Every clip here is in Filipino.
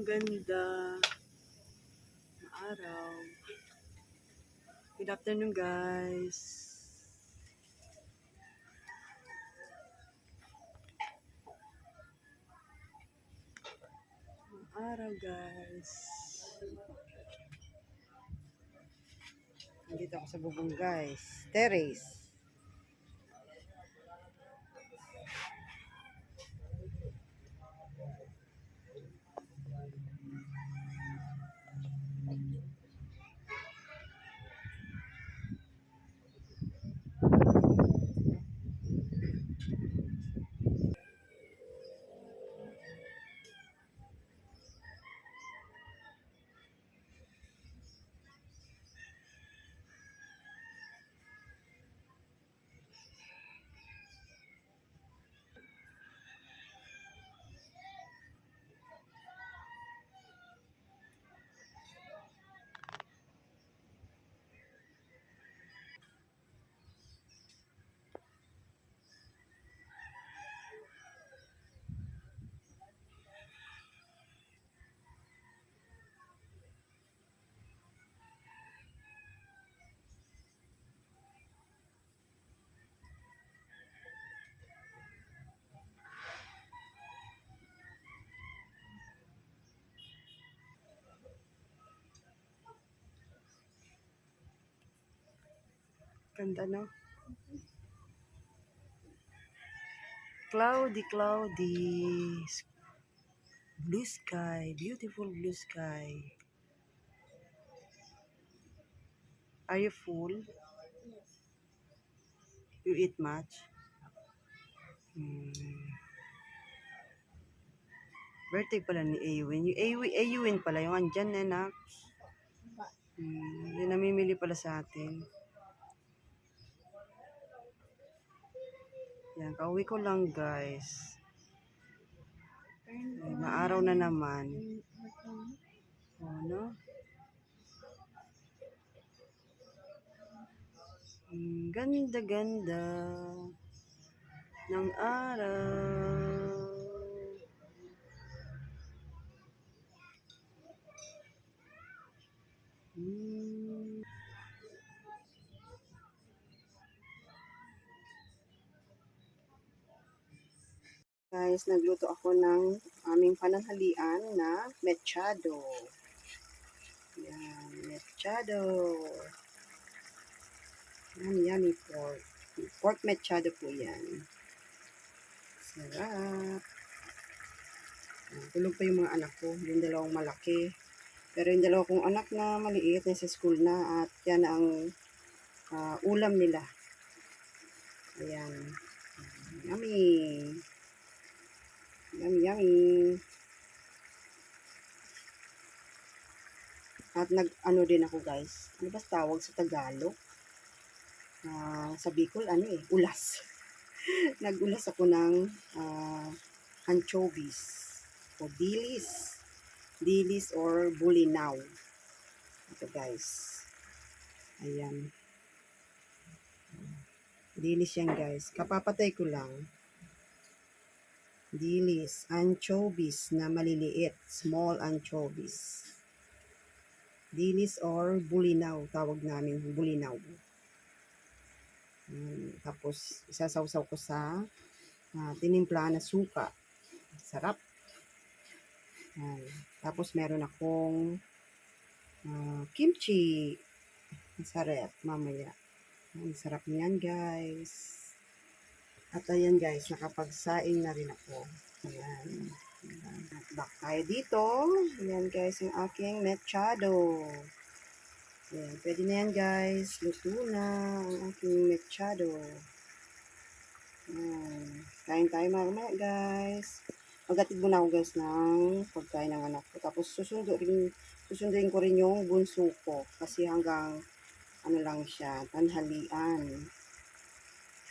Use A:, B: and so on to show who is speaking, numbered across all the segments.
A: Ang ganda ng araw. Good afternoon, guys. Ang araw, guys. Nandito ako sa bubong, guys. Terrace. Ganda, no? Cloudy, cloudy. Blue sky. Beautiful blue sky. Are you full? You eat much? Birthday pala ni Aywin. Yung Aywin pala, yung andyan na anak. Yung namimili pala sa atin. Yan, kauwi ko lang, guys. Ay, maaraw na naman. No? Ganda-ganda ng araw. Guys, nagluto ako ng aming pananghalian na mechado. Yan, mechado. Yummy pork. Pork mechado po yan. Sarap. Tulog pa yung mga anak ko, yung dalawang malaki. Pero yung dalawa kong anak na maliit, nasa school na, at yan ang ulam nila. Ayan. Yummy. Yummy, yummy. At nag-ano din ako, guys. Ano ba tawag sa Tagalog? Sa Bicol, ulas. Nag-ulas ako ng anchovies o dilis. Dilis or bulinaw. Ito, guys. Ayan. Dilis yan, guys. Kapapatay ko lang. Dilis. Anchovies na maliliit. Small anchovies. Dilis or bulinaw. Tawag namin bulinaw. Tapos, isasawsaw ko sa tinimpla na suka. Sarap. Tapos, meron akong kimchi. Masarap mamaya. Ang sarap niyan, guys. At ayan, guys, nakapagsaing na rin ako. Ayan. Back tayo dito. Ayan, guys, yung aking mechado. Ayan, pwede na yan, guys. Luto na ang aking mechado. Ayan. Kain tayo mamaya, guys. Maghatid muna ako, guys, ng pagkain ng anak ko. Tapos susunduin ko rin yung bunso ko. Kasi hanggang lang siya, tanghalian.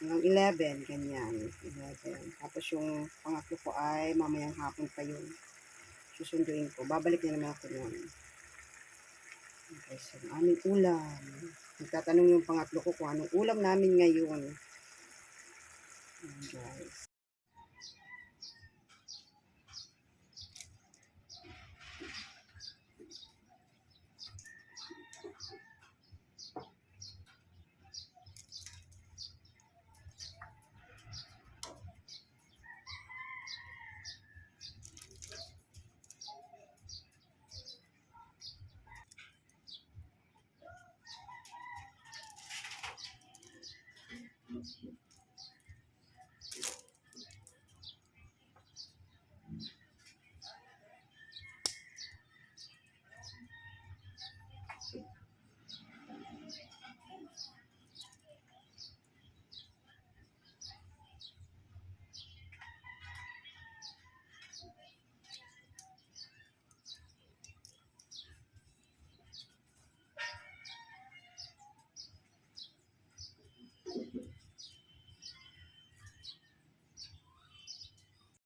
A: Hanggang 11, ganyan. 11. Tapos yung pangatlo ko ay mamayang hapon pa yun. Susunduin ko. Babalik na naman ako nun. Okay, so aming ulam. Nagtatanong yung pangatlo ko kung anong ulam namin ngayon. Ayan, guys.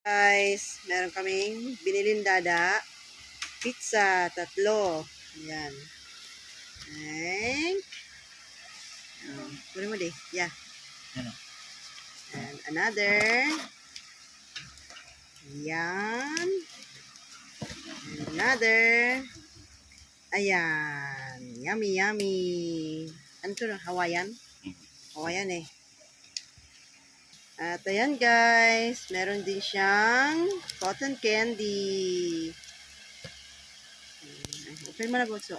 A: Guys, meron kaming binilin dada. Pizza, 3. Ayan. And, kunin mo di. Yeah.
B: Ano?
A: And another. Yan. And another. Ayan. Yummy, yummy. Ano to? Hawaiian? Hawaiian eh. At ayan guys, meron din siyang cotton candy. Open mo na bunso.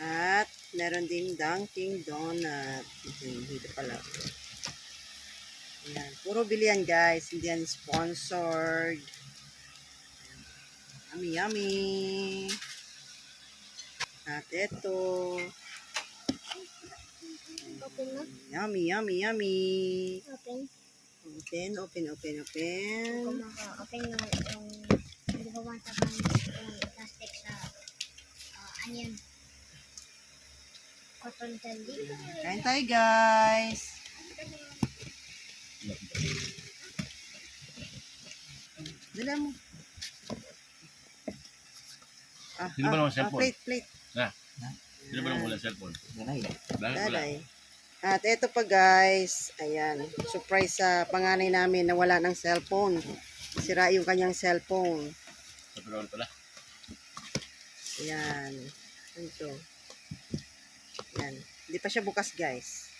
A: At meron din Dunkin Donut. Dito pala. Ayan. Puro bilihan guys, hindi yan sponsored. Yummy, yummy. At ito.
C: Open na?
A: Yummy, yummy, yummy.
C: Open.
A: Open.
C: Open yung hindi ko masakan yung plastic sa onion. Cotton candy.
A: Kain tayo guys. Dala mo.
B: Sino ba naman cellphone?
A: Plate.
B: Sino ba nang wala cellphone? Bakit wala?
A: Dalay. At eto pa guys, ayan, surprise sa panganay namin na wala ng cellphone. Sira yung kanyang cellphone.
B: Sa petrol pala.
A: Ayan. Ito. Ayan. Hindi pa siya bukas guys.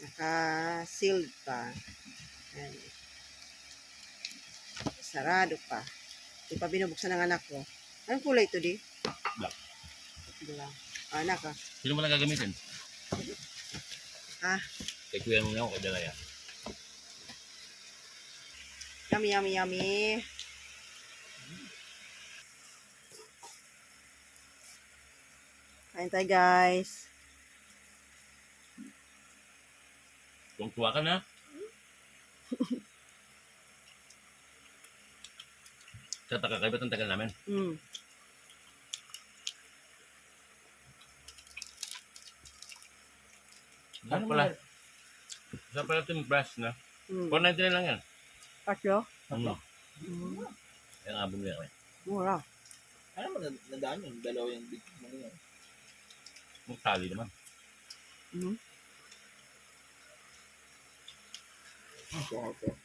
A: Naka-sealed pa. Ayan. Sarado pa. Hindi pa binubuksan ng anak ko. Anong kulay ito di?
B: Black.
A: Black. Anak ah.
B: Sino mo lang gagamitin? Kay kuya mo na ako, kay Dalaya.
A: Yummy, yummy, yummy. Kain tayo guys.
B: Tuwang-tuwa ka na. Sa takakaibat ang tagal namin. Saan pala? Saan pala ito yung brush na? 4.99 lang yan.
A: Kasyo?
B: Yung abong niya.
A: Mura.
D: Ano mo nadaan yun? Dalawa yung big mo yun.
B: Magtali naman.
D: Okay.